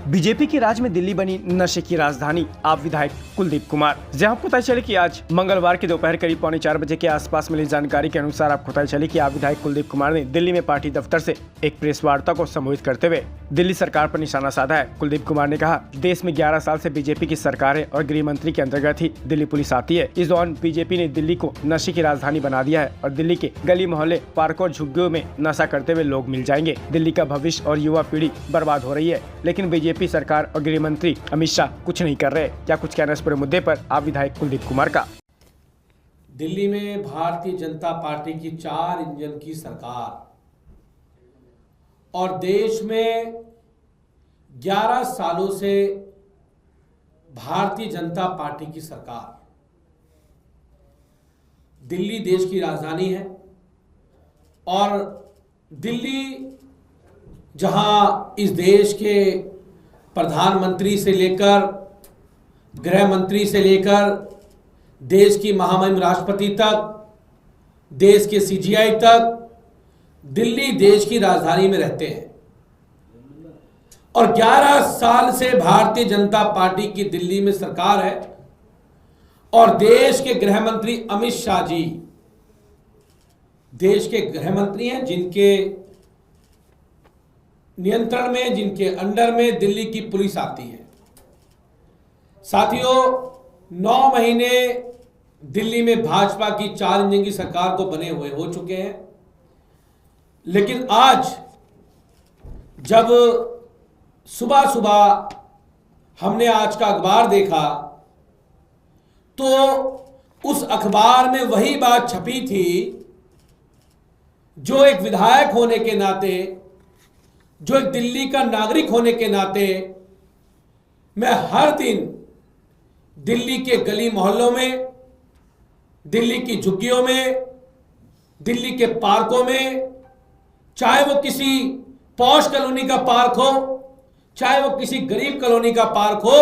BJP के राज में दिल्ली बनी नशे की राजधानी। आप विधायक कुलदीप कुमार। जहां आपको पता चले कि आज मंगलवार के दोपहर करीब 3:45 बजे के आसपास मिली जानकारी के अनुसार आपको पता चले कि आप विधायक कुलदीप कुमार ने दिल्ली में पार्टी दफ्तर से एक प्रेस वार्ता को संबोधित करते हुए दिल्ली सरकार पर निशाना साधा है। कुलदीप कुमार ने कहा, देश में 11 साल से बीजेपी की सरकार है और गृह मंत्री के अंतर्गत ही दिल्ली पुलिस आती है। इस दौरान बीजेपी ने दिल्ली को नशे की राजधानी बना दिया है और दिल्ली के गली मोहल्ले, पार्कों और झुग्गियों में नशा करते हुए लोग मिल जाएंगे। दिल्ली का भविष्य और युवा पीढ़ी बर्बाद हो रही है, लेकिन बीजेपी सरकार और गृह मंत्री अमित शाह कुछ नहीं कर रहे। क्या कुछ कहना इस पूरे मुद्दे पर आप विधायक कुलदीप कुमार का। दिल्ली में भारतीय जनता पार्टी की 4 इंजन की सरकार और देश में 11 सालों से भारतीय जनता पार्टी की सरकार। दिल्ली देश की राजधानी है और दिल्ली जहां इस देश के प्रधानमंत्री से लेकर गृह मंत्री से लेकर देश की महामहिम राष्ट्रपति तक, देश के सीजीआई तक दिल्ली देश की राजधानी में रहते हैं और 11 साल से भारतीय जनता पार्टी की दिल्ली में सरकार है और देश के गृह मंत्री अमित शाह जी देश के गृह मंत्री हैं, जिनके नियंत्रण में, जिनके अंडर में दिल्ली की पुलिस आती है। साथियों, 9 महीने दिल्ली में भाजपा की 4 इंजन की सरकार को बने हुए हो चुके हैं, लेकिन आज जब सुबह सुबह हमने आज का अखबार देखा तो उस अखबार में वही बात छपी थी जो एक विधायक होने के नाते, जो एक दिल्ली का नागरिक होने के नाते मैं हर दिन दिल्ली के गली मोहल्लों में, दिल्ली की झुग्गियों में, दिल्ली के पार्कों में, चाहे वो किसी पॉश कॉलोनी का पार्क हो, चाहे वो किसी गरीब कॉलोनी का पार्क हो,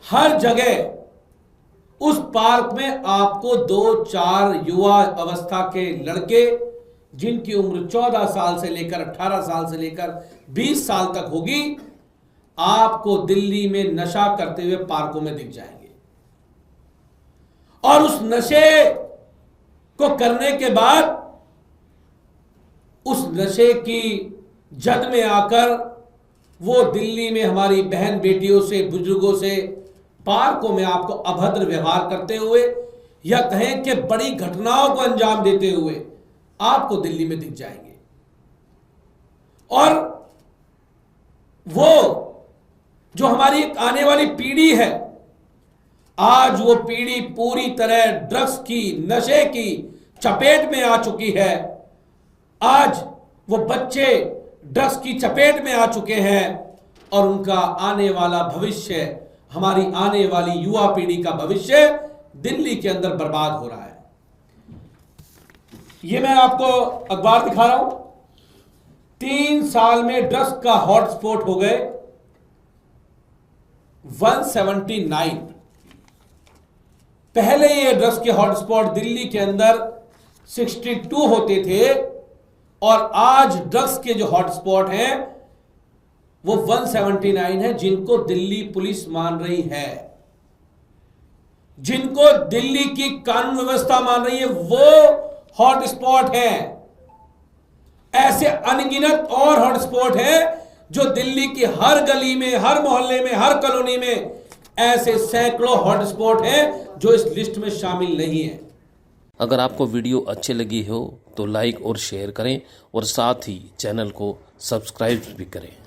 हर जगह उस पार्क में आपको 2-4 युवा अवस्था के लड़के, जिनकी उम्र 14 साल से लेकर 18 साल से लेकर 20 साल तक होगी, आपको दिल्ली में नशा करते हुए पार्कों में दिख जाएंगे। और उस नशे को करने के बाद उस नशे की जद में आकर वो दिल्ली में हमारी बहन बेटियों से, बुजुर्गों से पार्कों में आपको अभद्र व्यवहार करते हुए या कहें कि बड़ी घटनाओं को अंजाम देते हुए आपको दिल्ली में दिख जाएंगे। और वो जो हमारी एक आने वाली पीढ़ी है, आज वो पीढ़ी पूरी तरह ड्रग्स की, नशे की चपेट में आ चुकी है। आज वो बच्चे ड्रग्स की चपेट में आ चुके हैं और उनका आने वाला भविष्य, हमारी आने वाली युवा पीढ़ी का भविष्य दिल्ली के अंदर बर्बाद हो रहा है। ये मैं आपको अखबार दिखा रहा हूं। 3 साल में ड्रग्स का हॉटस्पॉट हो गए 179। पहले ये ड्रग्स के हॉटस्पॉट दिल्ली के अंदर 62 होते थे और आज ड्रग्स के जो हॉटस्पॉट हैं वो 179 है, जिनको दिल्ली पुलिस मान रही है, जिनको दिल्ली की कानून व्यवस्था मान रही है, वो हॉटस्पॉट है। ऐसे अनगिनत और हॉटस्पॉट हैं जो दिल्ली की हर गली में, हर मोहल्ले में, हर कॉलोनी में ऐसे सैकड़ों हॉटस्पॉट हैं जो इस लिस्ट में शामिल नहीं है। अगर आपको वीडियो अच्छी लगी हो तो लाइक और शेयर करें और साथ ही चैनल को सब्सक्राइब भी करें।